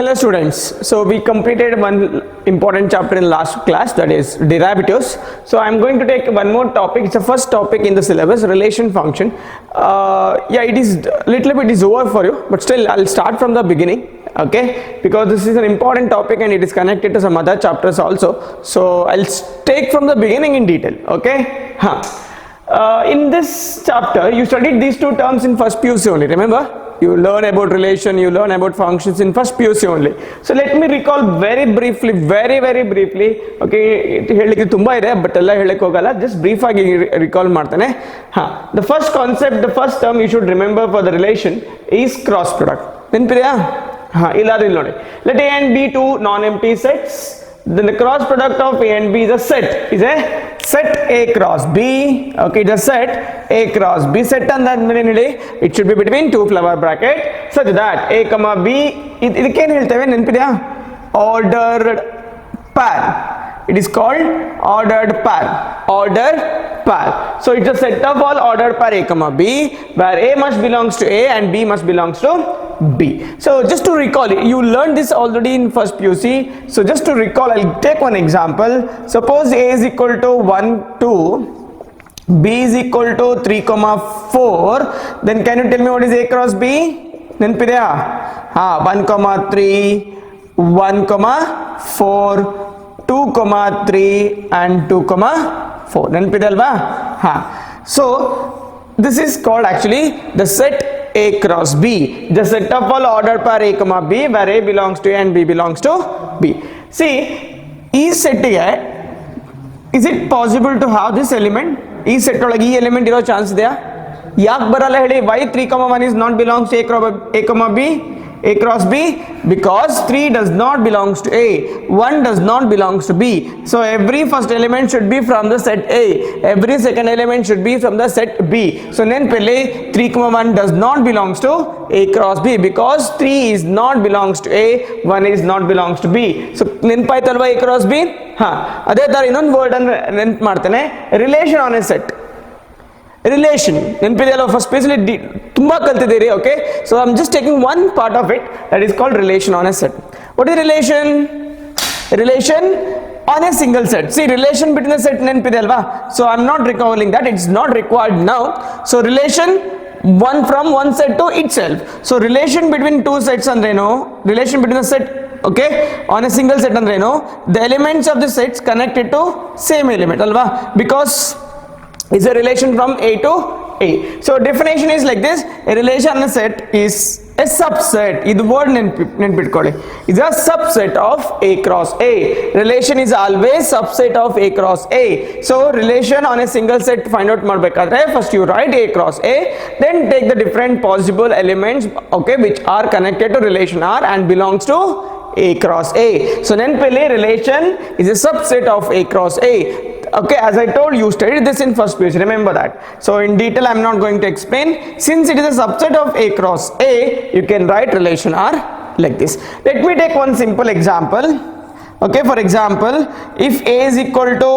Hello students, so we completed one important chapter in last class, that is derivatives. So I am going to take one more topic. It's the first topic in the syllabus, relation function. Yeah, it is little bit is over for you, but still I'll start from the beginning, okay, because this is an important topic and it is connected to some other chapters also. So I'll take from the beginning in detail, okay. In this chapter you studied these two terms in first PUC only, remember? You learn about relation, you learn about functions in first PUC only. So let me recall very briefly, very briefly. Okay, ಹೇಳಿಕ್ಕೆ ತುಂಬಾ ಇದೆ but ಎಲ್ಲ ಹೇಳಕ್ಕೆ ಹೋಗಲ್ಲ, just brief ಆಗಿ recall ಮಾಡ್ತಾನೆ. The first concept, the first term you should remember for the relation is cross product. ನೆನಪಿದೆಯಾ? ಇಲ್ಲಾದ್ರೆ ಇಲ್ಲಿ ನೋಡಿ. Let A and B two non-empty sets. Then the cross product of A and B is a set. Is a set A cross B. Okay, it's a set A cross B. Set and then it should be between two flower bracket such that A comma B. ಇದಕ್ಕೇನು ಹೇಳ್ತೇವೆ ನೆನಪಿದೆಯಾ? Ordered pair. It is called ordered pair. Ordered pair. So it's a set of all ordered pair A comma B, where A must belongs to A and B must belongs to B. So just to recall, you learned this already in first PUC. So just to recall, I'll take one example. Suppose A is equal to 1, 2, B is equal to 3, 4. Then can you tell me what is A cross B? ನೆನಪಿದೆಯಾ? 1, 3, 1, 4, 2, 3 and 2, 4. ನೆನಪಿದೆ ಅಲ್ವಾ? So this is called actually the set A cross B, the set of all ordered pair A comma B, where A belongs to A and B belongs to B. See, is set is it possible to have this element? Is set ಒಳಗೆ ಈ element ಇರೋ chance ಇದೆಯಾ? ಯಾಕೆ ಬರಲ್ಲ ಹೇಳಿ? Why 3, 1 is not belongs to A comma B? A cross B, because 3 does not belongs to A, 1 does not belongs to B. So every first element should be from the set A, every second element should be from the set B. So then pele 3, 1 does not belongs to A cross B, because 3 is not belongs to A, 1 is not belongs to B. So ನೆನಪಾಯ್ತಲ್ವಾ A cross B? ಅದೇ ತರ ಇನ್ನೊಂದು word ಅನ್ನು ನೆನಪು ಮಾಡ್ತೇನೆ, relation on a set. Relation ನೆನಪಿದೆಯಲ್ಲ, first ಪೇಜಲ್ಲಿ ತುಂಬಾ ಕಲ್ತಿದ್ದೀರಿ. Okay, so I am just taking one part of it, that is called relation on a set. What is relation? Relation on a single set. See, relation between the set ನೆನಪಿದೆ ಅಲ್ವಾ? So I am not recalling that, it's not required now. So relation one from one set to itself. So relation between two sets ಅಂದ್ರೇನು? Relation between a set, okay, on a single set ಅಂದ್ರೇನು? The elements of the sets connected to same element ಅಲ್ವಾ? Because it's a relation from A to A. So definition is like this: a relation on a set is a subset. This word ನೆನಪಿಟ್ಕೊಳ್ಳಿ. Is a subset of A cross A. Relation is always subset of A cross A. So relation on a single set find out ಮಾಡಬೇಕಾದ್ರೆ first you write A cross A, then take the different possible elements, okay, which are connected to relation R and belongs to A cross A. So ನೆನಪಲ್ಲಿ relation is a subset of A cross A. Okay, as I told you, studied this in first page, remember that. So in detail I am not going to explain. Since it is a subset of A cross A, you can write relation R like this. Let me take one simple example. Okay, for example, if A is equal to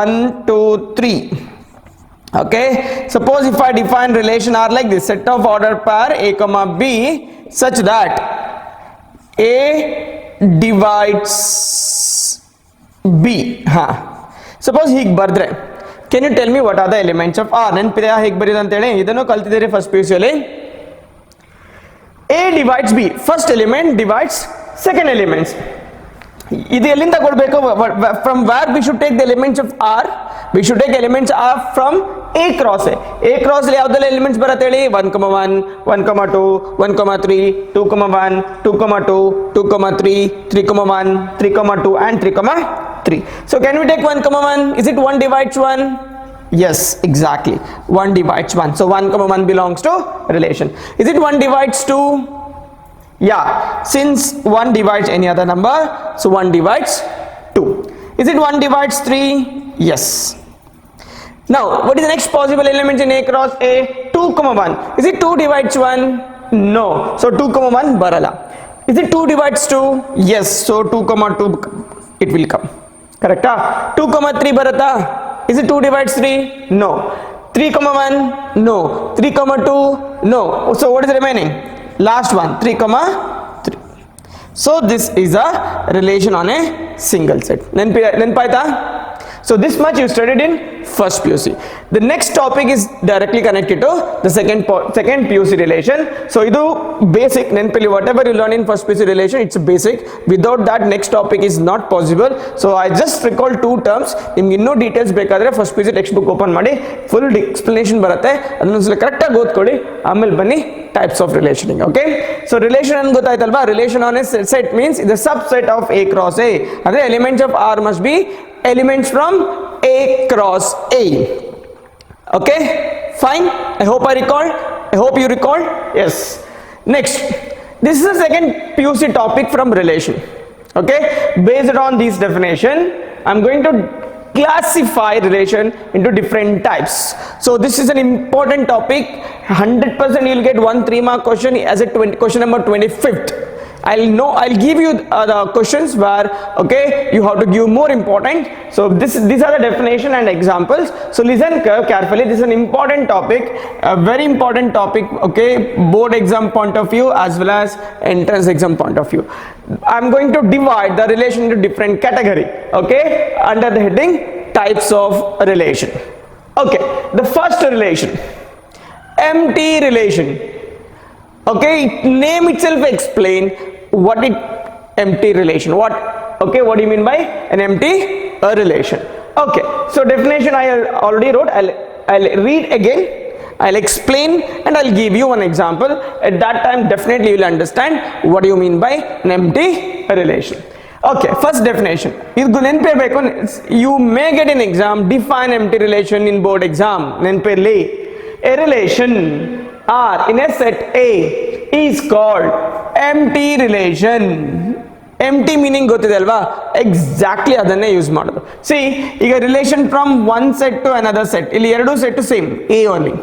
1, 2, 3. Okay, suppose if I define relation R like this: set of ordered pair A comma B such that A divides B. Suppose ಹೀಗೆ ಬರೆದ್ರೆ, can you tell me what are the elements of R? ನೆನಪಿದೆಯಾ ಹೇಗೆ ಬರೆಯೋದು ಅಂತೇಳಿ? ಇದನ್ನು ಕಲ್ತಿದ್ದೀರಿ first PUCಯಲ್ಲಿ. A divides B, first element divides second elements. ಇದು ಎಲ್ಲಿಂದ ಕೊಡಬೇಕು? From where we should take the elements of R? We should take elements R from A cross A. A cross ಅಲ್ಲಿ ಯಾವ್ದೆಲ್ಲ ಎಲಿಮೆಂಟ್ಸ್ ಬರುತ್ತೆ ಹೇಳಿ? 1, 1, 1, 2, 1, 3, 2, 1, 2, 2, 2, 3, 3, 1, 3, 2 and 3, 3. So can we take 1, 1? Is it 1 divides 1? Yes, exactly. 1 divides 1. So 1, 1 belongs to relation. Is it 1 divides 2? Yeah, since 1 divides any other number, so 1 divides 2. Is it 1 divides 3? Yes. Now, what is the next possible element in A cross A? 2, 1. Is it 2 divides 1? No. So 2, 1 barala. Is it 2 divides 2? Yes. So 2, 2 it will come. Correct? 2, 3 barata. Is it 2 divides 3? No. 3, 1? No. 3, 2? No. So what is remaining? Last one, 3, 3. So this is a relation on a single set. Nenpaita? So this much you studied in first PUC. The next topic is directly connected to the second PUC relation. So idu basic nenpili, whatever you learn in first PUC relation, it's basic. Without that next topic is not possible. So I just recall two terms. Nimge inno details bekadre first PUC textbook open ಮಾಡಿ full explanation ಬರುತ್ತೆ, ಅದನ್ನ correct ಆಗಿ ಓದ್ಕೊಳ್ಳಿ. ಆಮೇಲೆ ಬನ್ನಿ types of relationing. Okay, so relation an ಗೊತ್ತಾಯ್ತಲ್ವಾ? relation on a set means the subset of A cross A. ಅಂದ್ರೆ elements of R must be elements from A cross A. Okay, fine. I hope you recall. Yes. Next, this is the second PUC topic from relation. Okay, based on this definition I'm going to classify relation into different types. So this is an important topic. 100% you'll get 1 3-mark question as a question number 25th. I'll give you the questions where, okay, you have to give more important. So these are the definition and examples. So listen carefully. This is an important topic, a very important topic. Okay, board exam point of view as well as entrance exam point of view. I'm going to divide the relation into different category. Okay, under the heading types of relation. Okay, the first relation, empty relation. Okay, name itself explain what it empty relation. What do you mean by an empty relation? Okay, so definition I already wrote. I'll read again, I'll explain, and I'll give you one example. At that time definitely you'll understand what do you mean by an empty relation. Okay, first definition. You may get an exam, define empty relation in board exam. A relation R in a set A is called empty relation. Empty meaning ಗೊತ್ತಿದೆ ಅಲ್ವಾ? Exactly ಅದನ್ನೇ use ಮಾಡೋದು. See, ಈಗ relation from one set to another set, ಇಲ್ಲಿ ಎರಡು set same A only.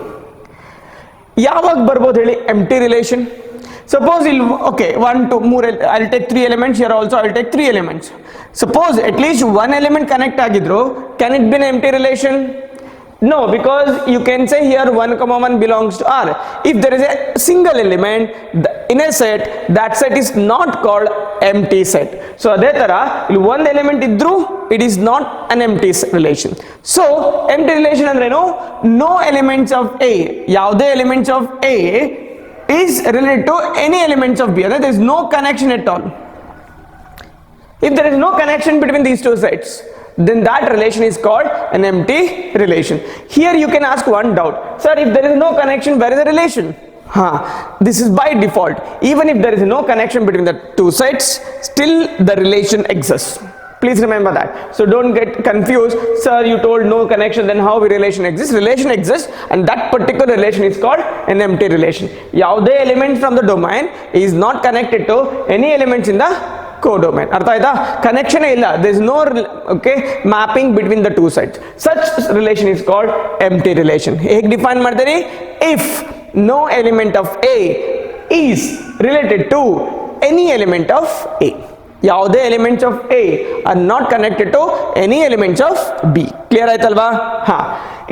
ಯಾವಾಗ ಬರ್ಬೋದು ಹೇಳಿ empty relation? Suppose okay, 1 2 3, I'll take 3 elements here also. I'll take 3 elements. Suppose at least one element connect ಆಗಿದ್ರು, can it be an empty relation? No, because you can say here 1, 1 belongs to R. If there is a single element in a set, that set is not called empty set. So adhe tara illi one element idru, it is not an empty relation. So empty relation andre no elements of A, yavade elements of A is related to any elements of B. There is no connection at all. If there is no connection between these two sets, then that relation is called an empty relation. Here you can ask one doubt, sir, if there is no connection, where is the relation? This is by default. Even if there is no connection between the two sets, still the relation exists. Please remember that. So don't get confused, sir, you told no connection, then how the relation exists? Relation exists, and that particular relation is called an empty relation. Yavade element from the domain is not connected to any elements in the codomain. Artha aita? Connection illa, there is no mapping between the two sides. Such relation is called empty relation. Hege define ಮಾಡ್ತೀನಿ? If no element of A is related to any element of A. ಯಾವುದೇ elements of A are not connected to any elements of B. Clear ಆಯ್ತಲ್ವಾ?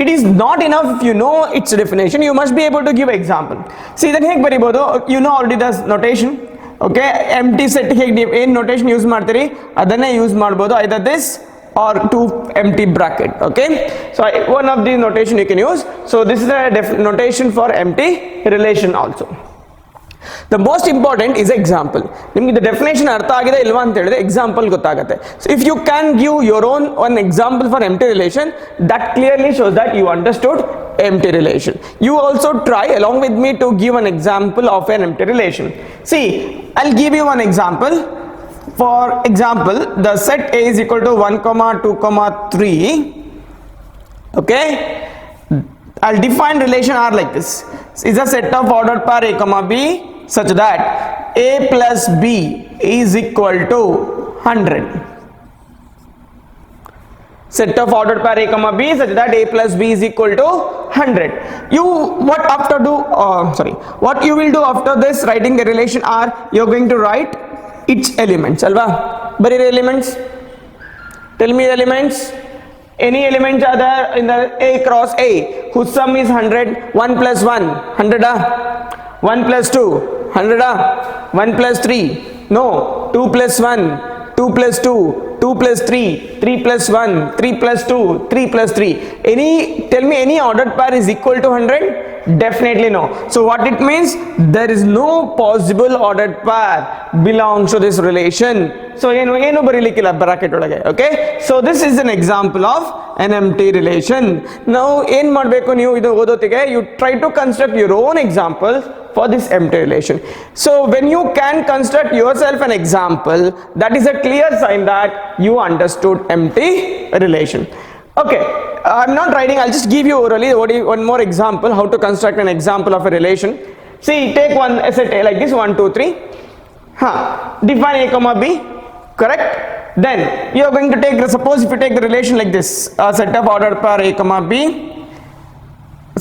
It is not enough if you know its definition, you must be able to give example. See, then ಹೇಗೆ ಬರಿಬೋದು? You know already the notation. Okay, empty set ಹೇಗೆ ಏನು notation use ಮಾಡ್ತೀರಿ ಅದನ್ನೇ use ಮಾಡ್ಬೋದು, either this or two empty bracket. Okay, so one of the notation you can use. So this is a notation for empty relation also. The most important is example. ನಿಮಗೆ the definition ಅರ್ಥ ಆಗಿದೆ ಇಲ್ವಾ ಅಂತ ಹೇಳಿದ್ರೆ example ಗೊತ್ತಾಗುತ್ತೆ. So if you can give your own one example for empty relation, that clearly shows that you understood empty relation. You also try along with me to give an example of an empty relation. See, I'll give you one example. For example, the set A is equal to 1, 2, 3. Okay, I'll define relation R like this. Is a set of ordered pair A, B such that A plus B is equal to 100. Set of ordered pair A, B such that A plus B is equal to 100. What you will do after this writing the relation R, you're going to write its elements. Alva? Bari elements. Tell me the elements. Any elements are there in the A cross A whose sum is 100. 1 plus 1, 100. 1 plus 2, 100. 1 plus 3, No, 2 plus 1, 2 plus 2, 2 plus 3, 3 plus 1, 3 plus 2, 3 plus 3. Tell me any ordered pair is equal to 100? Definitely no. So what it means? There is no possible ordered pair belongs to this relation. So ಏನು ಬರೀಲಿಕ್ಕಿಲ್ಲ bracket ಒಳಗೆ. Okay, so this is an example of an empty relation. Now ಏನು ಮಾಡಬೇಕು ನೀವು ಇದು ಓದೋತಿಗೆ, you try to construct your own examples for this empty relation. So when you can construct yourself an example, that is a clear sign that you understood empty relation. Okay, I'm not writing, I'll just give you orally one more example how to construct an example of a relation. See, take one set A like this, 1 2 3. Define A comma B, correct? Then you are going to take, suppose if you take the relation like this, a set of ordered pair A comma B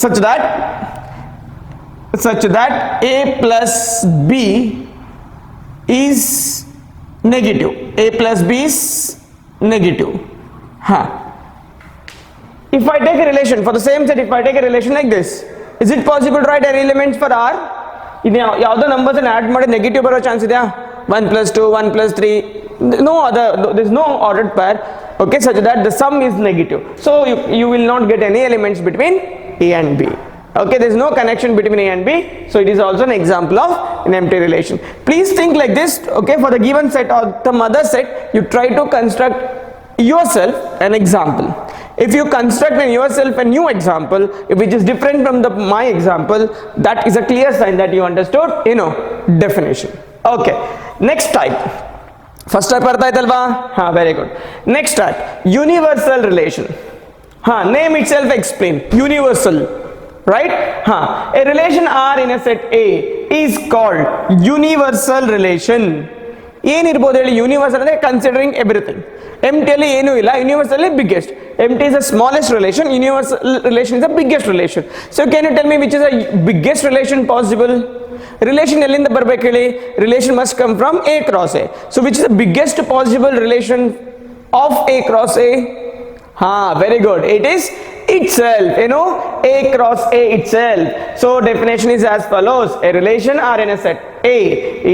such that A plus B is negative. A plus B is negative. If I take a relation for the same set, if I take a relation like this, is it possible to write any elements for R? ಯಾವುದೋ numbers ಅನ್ನು add ಮಾಡಿ negative ಬರೋ chance ಇದೆಯಾ? 1 plus 2, 1 plus 3, no other, there is no ordered pair, okay, such that the sum is negative. So you will not get any elements between A and B. Okay, there is no connection between A and B, so it is also an example of an empty relation. Please think like this, okay, for the given set or some other set, you try to construct yourself an example. If you construct in yourself a new example which is different from my example, that is a clear sign that you understood, definition. Okay, next type. First type artha aithalva? Very good. Next type, universal relation. Name itself explain, universal, right? A relation R in a set A is called universal relation. ಏನಿರ್ಬೋದು ಹೇಳಿ? Universal ಅಂದರೆ considering everything. ಎಂಟಿಯಲ್ಲಿ ಏನೂ ಇಲ್ಲ, ಯೂನಿವರ್ಸಲ್ಲಿ biggest. Empty is the smallest relation, universal relation is the biggest relation. So can you tell me which is the biggest relation possible? Relation ಎಲ್ಲಿಂದ ಬರ್ಬೇಕು ಹೇಳಿ? Relation must come from A cross A. So which is the biggest possible relation of A cross A? Very good. It is itself, A cross A itself. So definition is as follows: a relation R in a set A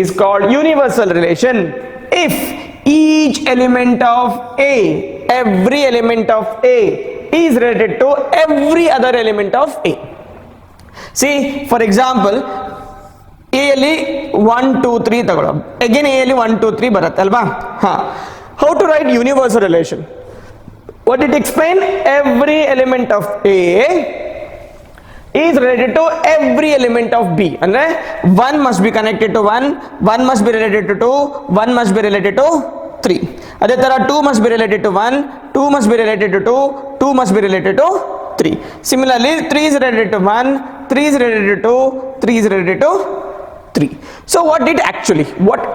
is called universal relation if each element of A, every element of A is related to every other element of A. See, for example, A ಅಲ್ಲಿ 1 2 3 ತಗೊಳ್ಳೋ, again A ಅಲ್ಲಿ 1 2 3 ಬರುತ್ತೆ ಅಲ್ವಾ? How to write universal relation? What did it explain? Every element of A is related to every element of B. Andre 1 must be connected to 1, 1 must be related to 2, 1 must be related to 3. Adhe tara 2 must be related to 1, 2 must be related to 2, 2 must be related to 3. Similarly, 3 is related to 1, 3 is related to 2, 3 is related to 3. So what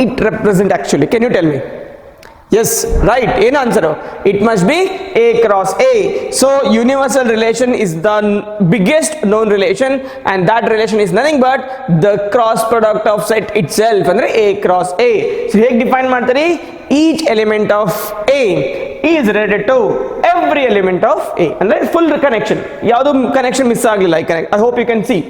it represent actually? Can you tell me? Yes, right. In answer, it must be A cross A. So universal relation is the biggest known relation, and that relation is nothing but the cross product of set itself, andre A cross A. So ಹೇಗೆ define ಮಾಡ್ತಾರೆ? Each element of A is related to every element of A. ಅಂದ್ರೆ full connection, ಯಾವುದು connection miss ಆಗಲಿಲ್ಲ. I hope you can see.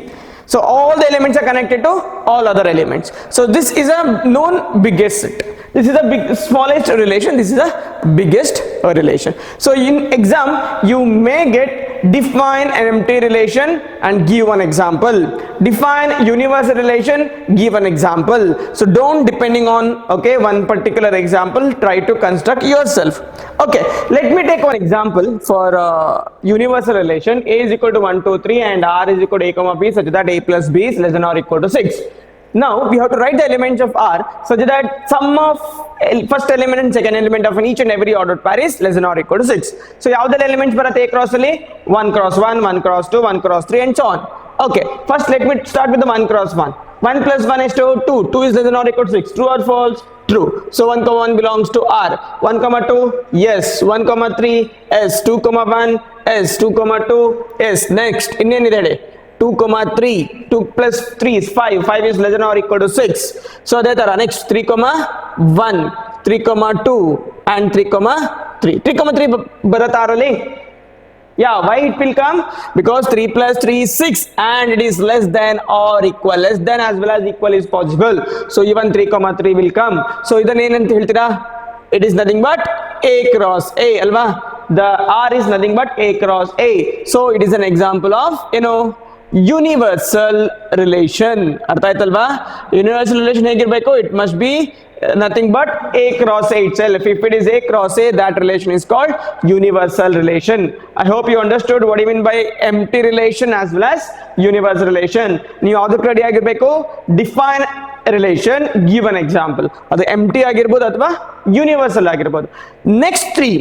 So all the elements are connected to all other elements. So this is a known biggest set. This is the smallest relation, this is the biggest relation. So in exam you may get define an empty relation and give one example. Define universal relation, give an example. So don't depending on one particular example, try to construct yourself. Okay, let me take one example for universal relation. A is equal to 1 2 3 and R is equal to A comma B such that A plus B is less than or equal to 6. Now we have to write the elements of R such that sum of first element and second element of each and every ordered pair is less than or equal to 6. So ಯಾವ್ದೆಲ್ಲ elements ಬರುತ್ತೆ A cross ಅಲ್ಲಿ? 1 cross 1, 1 cross 2, 1 cross 3 and so on. Okay, first let me start with the 1 cross 1. 1 plus 1 is 2, 2 is less than or equal to 6. True or false? True. So 1 comma 1 belongs to R. 1 comma 2, yes. 1 comma 3, yes. 2 comma 1, yes. 2 comma 2, yes. Next, ಇನ್ನೇನಿದೆ? 2 comma 3, 2 plus 3 is 5, 5 is less than or equal to 6. So ಅದೇ ತರ next 3 comma 1, 3 comma 2 and 3 comma 3. 3 comma 3 ಬರುತ್ತಾ ಆರಲ್ಲಿ? Yeah, why it will come? Because 3 plus 3 is 6 and it is less than or equal. Less than as well as equal is possible. So even 3 comma 3 will come. So idan ಏನಂತ ಹೇಳ್ತೀರಾ? It is nothing but A cross A alva. The R is nothing but A cross A. So it is an example of, universal relation. ಅರ್ಥ ಆಯ್ತಲ್ವಾ? Universal relation ಹೇಗಿರಬೇಕು? It must be nothing but A cross A itself. If it is A cross A, that relation is called universal relation. I hope you understood what I mean by empty relation as well as universal relation. ನೀವು ಅದಕ್ಕೆ ready ಆಗಿರಬೇಕು. Define a relation, give an example. ಅದು empty ಆಗಿರಬಹುದು ಅಥವಾ universal ಆಗಿರಬಹುದು. Next 3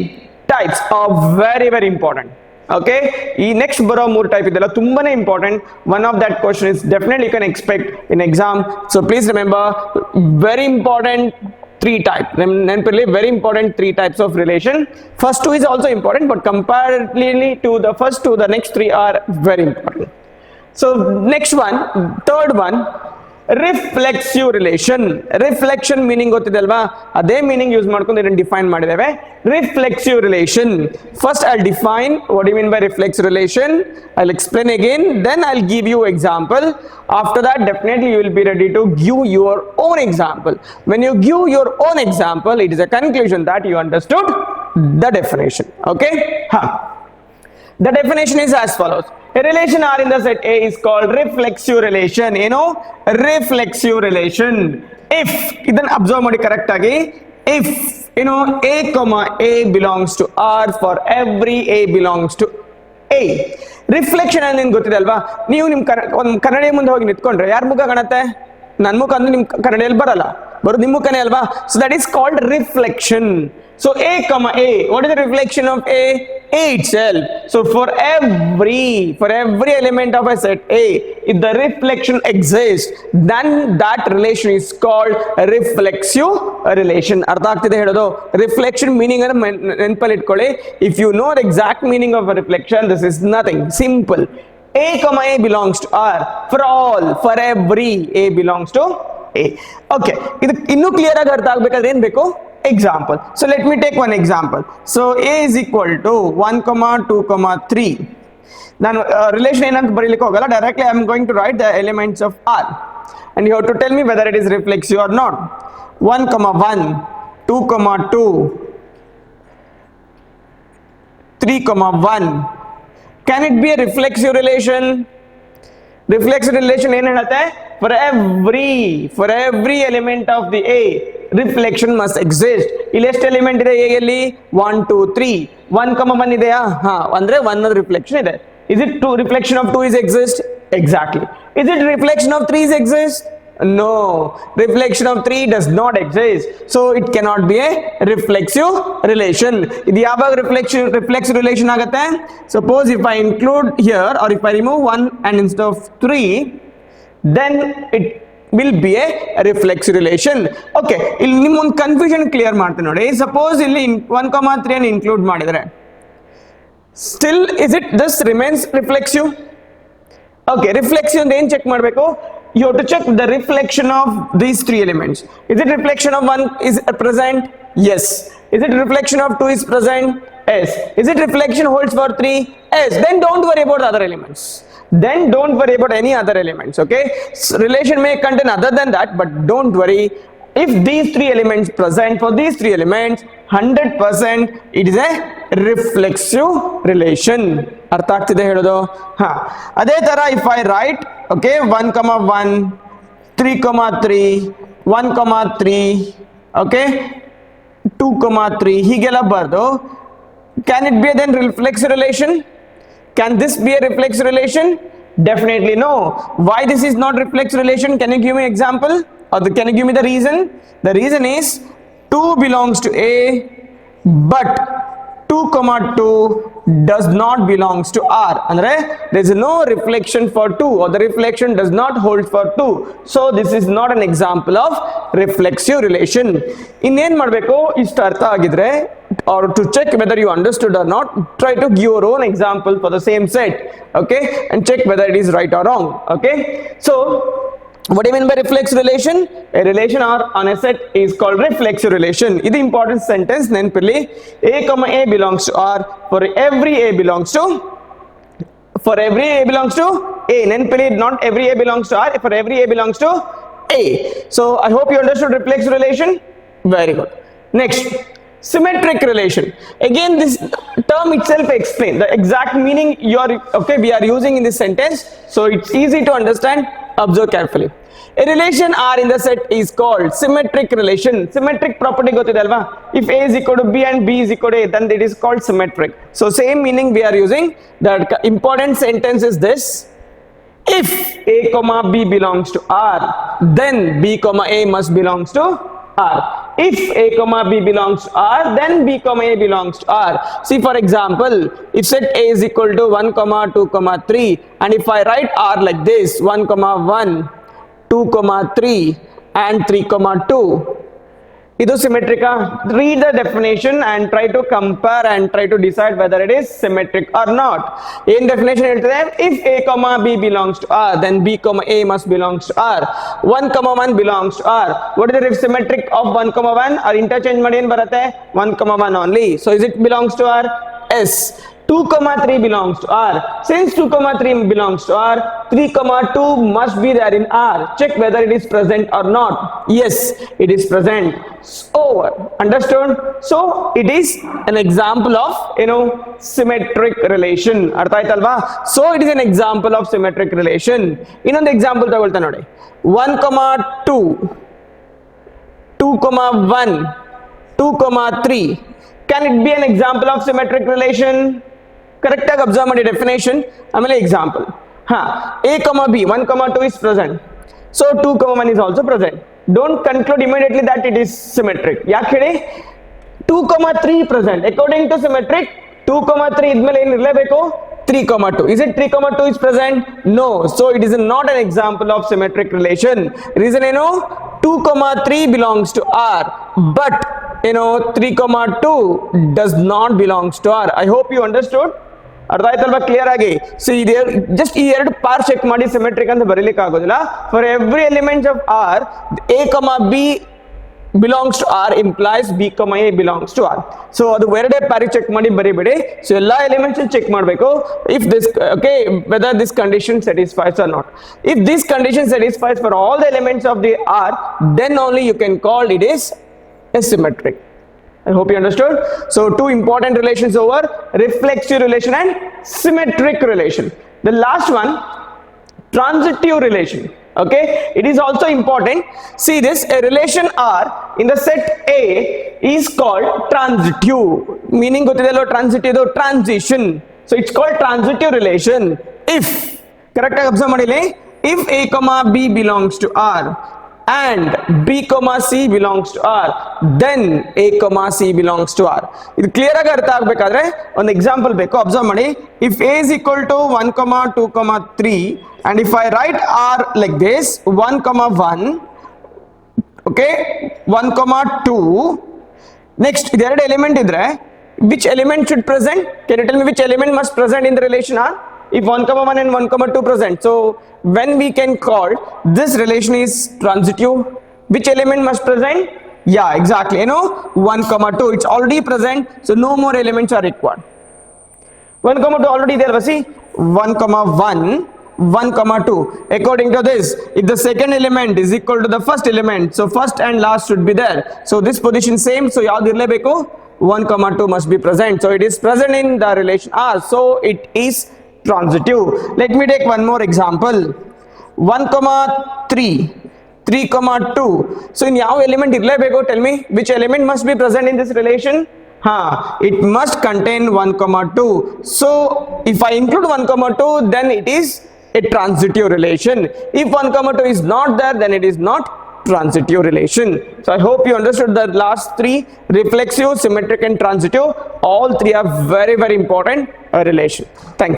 types are very very important. Okay, ಈ next ಬರೋ 3 type ಇದೆಲ್ಲ ತುಂಬಾನೇ important. One of that question is definitely you can expect in exam. So please remember, very important 3 types. Neanpirli, very important 3 types of relation. First 2 is also important, but comparatively to the first 2, the next 3 are very important. So next one, third one, reflexive relation. Reflection meaning ಗೊತ್ತಿದೆ ಅಲ್ವಾ? ಅದೇ meaning use ಮಾಡ್ಕೊಂಡು ಇದನ್ನು define ಮಾಡಿದ್ದೇವೆ. Reflexive relation. First I define what you mean by reflexive relation. I will explain again, then I will give you example. After that, definitely you will be ready to give your own example. When you give your own example, it is a conclusion that you understood the definition. Okay? The definition is as follows. A relation R in the set A is called reflexive relation. Reflexive relation. If, idan observe ಮಾಡಿ correct ಆಗಿ, if, A comma A belongs to R for every A belongs to A. Reflection ಅಂದ್ರೆ ನಿಮ್ಗೆ ಗೊತ್ತಿದೆ ಅಲ್ವಾ? ನೀವು ನಿಮ್ಮ ಕನ್ನಡಿ ಮುಂದೆ ಹೋಗಿ ನಿಂತ್ಕೊಂಡ್ರೆ ಯಾರ ಮುಖ ಕಾಣುತ್ತೆ? ನನ್ನ ಮುಖ ಅಂದ್ರೆ ನಿಮ್ ಕನ್ನಡಿಯಲ್ಲಿ ಬರಲ್ಲ, ಬರೋದು ನಿಮ್ಮ ಮುಖನೇ ಅಲ್ವಾ? So that is called reflection. So A comma A, what is the reflection of A? A itself. So for every element of a set A, if the reflection exists, then that relation is called a reflexive relation. ಅರ್ಥ ಆಗ್ತಿದೆ ಹೇಳೋದು? Reflection meaning ಅನ್ನು ನೆನಪಲ್ಲಿ ಇಟ್ಕೊಳ್ಳಿ. If you know the exact meaning of a reflection, this is nothing, simple. A comma A belongs to R. For every A belongs to A. Okay, ಇದು ಇನ್ನೂ clear ಆಗಿ ಅರ್ಥ ಆಗ್ಬೇಕಾದ್ರೆ ಏನ್ ಬೇಕು? Example. So let me take one example. So A is equal to 1 comma 2 comma 3. Now relation ಏನಂತ ಬರೀಲಿಕ್ಕೆ ಹೋಗಲ್ಲ, directly I am going to write the elements of R and you have to tell me whether it is reflexive or not. 1 comma 1, 2 comma 2, 3 comma 1. Can it be a reflexive relation? Reflexive relation ಏನು ಹೇಳುತ್ತೆ? For every element of the A, reflection must exist. ಇಲ್ಲಿ ಎಷ್ಟು element ಇದೆ A ಯಲ್ಲಿ? 1 2 3. 1 comma 1 ಇದೆಯಾ? ಅಂದ್ರೆ 1 ನ reflection ಇದೆ. Is it 2 reflection of 2 is exist? Exactly. Is it reflection of 3 is exist? No, reflection of 3 does not exist. So it cannot be a reflexive relation. ಇದು ಯಾವಾಗ reflexive relation ಆಗುತ್ತೆ? Suppose if I include here or if I remove 1 and instead of 3, then it will be a reflexive relation. Okay, ಇಲ್ಲಿ ನಿಮ್ಮ ಒಂದು confusion clear ಮಾಡ್ತೀನಿ ನೋಡಿ. Suppose ಇಲ್ಲಿ 1 comma 3 ಅನ್ನು ಇನ್ಕ್ಲೂಡ್ ಮಾಡಿದ್ರೆ still is it this remains reflexive? Okay, reflexive ಅಂತ ಏನು ಚೆಕ್ ಮಾಡಬೇಕು? You have to check the reflection of these 3 elements. Is it reflection of 1 is present? Yes. Is it reflection of 2 is present? Yes. Is it reflection holds for 3? Yes. Then don't worry about the other elements. Then don't worry about any other elements. Okay, so relation may contain other than that, but don't worry. If these 3 elements present, for these 3 elements 100% it is a reflexive relation. ಅರ್ಥ ಆಗ್ತಿದೆ ಹೇಳೋದು? ಅದೇ ತರ if I write, okay, 1 comma 1, 3 comma 3, 1 comma 3, okay, 2 comma 3 ಹೀಗೆಲ್ಲ ಬರ್ದು, can it be a then reflexive relation? Can this be a reflexive relation? Definitely no. Why this is not reflexive relation? Can you give me an example? Or can you give me the reason? The reason is 2 belongs to A, but 2 comma 2 does not belongs to R. Andre there is no reflection for 2, or the reflection does not hold for 2. So this is not an example of reflexive relation. ಇನ್ನೇನ್ ಮಾಡಬೇಕು? ಇಷ್ಟು ಅರ್ಥ ಆಗಿದ್ರೆ, or to check whether you understood or not, try to give your own example for the same set, okay, and check whether it is right or wrong. Okay, so What do you mean by reflexive relation? A relation or on a set is called reflexive relation. This important sentence nenpilli. A comma A belongs to R for every A belongs to A. Nenpilli, not every A belongs to R, for every A belongs to A. So I hope you understood reflexive relation. Very good. Next, symmetric relation. Again, this term itself explains the exact meaning we are using in this sentence, so it's easy to understand. Observe carefully. A relation R in the set is called symmetric relation. Symmetric property gotide alva. If A is equal to B and B is equal to A, then it is called symmetric. So same meaning we are using. The important sentence is this: if A comma B belongs to R, then B comma A must belongs to R. If A comma B belongs to R, then B comma A belongs to R. See, for example, if set A is equal to 1 comma 2 comma 3, and if I write R like this, 1 comma 1, 2 comma 3 and 3 comma 2, idu symmetric. Read the definition and try to compare and try to decide whether it is symmetric or not. In definition heltide, if A comma B belongs to R, then B comma A must belongs to R. 1 comma 1 belongs to R. What is the symmetric of 1 comma 1? Or interchange ಮಾಡಿ ಏನು ಬರುತ್ತೆ? 1 comma 1 only. So is it belongs to R? Yes. 2 comma 3 belongs to R. Since 2 comma 3 belongs to R, 3 comma 2 must be there in R. Check whether it is present or not. Yes, it is present. Over. Understood? So it is an example of symmetric relation. Artha aitalva? So it is an example of symmetric relation. Innondu example tagolta nodi. 1 comma 2, 2 comma 1, 2 comma 3. Can it be an example of symmetric relation? Correct ಆಗಿ observe ಮಾಡಿ definition, ಆಮೇಲೆ example. A comma B, 1 comma 2 is present, so 2 comma 1 is also present. Don't conclude immediately that it is symmetric. ಯಾಕೆ ಹೇಳಿ? 2 comma 3 present. According to symmetric, 2 comma 3 ಇದ್ಮೇಲೆ ಏನು ಇರಲೇಬೇಕು? 3 comma 2. Is it 3 comma 2 is present? No. So it is not an example of symmetric relation. Reason ಏನು? 2 comma 3 belongs to R, but 3 comma 2 does not belongs to R. I hope you understood. ಅರ್ಥ ಆಯ್ತಲ್ವಾ clear ಆಗಿ? So ಇದೆ just ಈ ಎರಡು ಪಾರ್ check ಮಾಡಿ symmetric ಅಂತ ಬರೀಲಿಕ್ಕೆ ಆಗೋದಿಲ್ಲ. For every element of R, A comma B belongs to R implies B comma A belongs to R. So ಅದು ಎರಡೇ ಪಾರಿ ಚೆಕ್ ಮಾಡಿ ಬರಿಬೇಡಿ. ಸೊ ಎಲ್ಲಾ ಎಲಿಮೆಂಟ್ಸ್ ಚೆಕ್ ಮಾಡಬೇಕು. If this whether this condition satisfies or not. If this condition satisfies for all the elements of the R, then only you can call it is a symmetric. I hope you understood. So two important relations over: reflexive relation and symmetric relation. The last one, transitive relation. Okay, it is also important. See this, a relation R in the set A is called transitive. Meaning gottidallo transitive, transition. So it's called transitive relation if, correct ಆಗಿ observe ಮಾಡಿ, if A comma B belongs to R and B comma C belongs to R, then A comma C belongs to R. ಇದು clear ಆಗಿ ಅರ್ಥ ಆಗಬೇಕಾದ್ರೆ ಒಂದು example ಬೇಕು. Observe ಮಾಡಿ. If A is equal to 1 comma 2 comma 3, and if I write R like this, 1 comma 1, okay, 1 comma 2, next ಇದೆರಡು element ಇದ್ರೆ which element should present? Can you tell me which element must present in the relation R? If 1 comma 1 and 1 comma 2 present, so when we can call this relation is transitive, which element must present? Yeah, exactly, 1 comma 2, it's already present, so no more elements are required. 1 comma 2 already there, see, 1 comma 1, 1 comma 2. According to this, if the second element is equal to the first element, so first and last should be there. So this position same, so yaad irlebeku, 1 comma 2 must be present. So it is present in the relation R, so it is transitive. Let me take one more example. 1 comma 3, 3 comma 2. So in ಯಾವ element irlebeku? Tell me which element must be present in this relation? It must contain 1 comma 2. So if I include 1 comma 2, then it is a transitive relation. If 1 comma 2 is not there, then it is not transitive relation. So I hope you understood the last three: reflexive, symmetric and transitive. All three are very, very important relation. Thank you.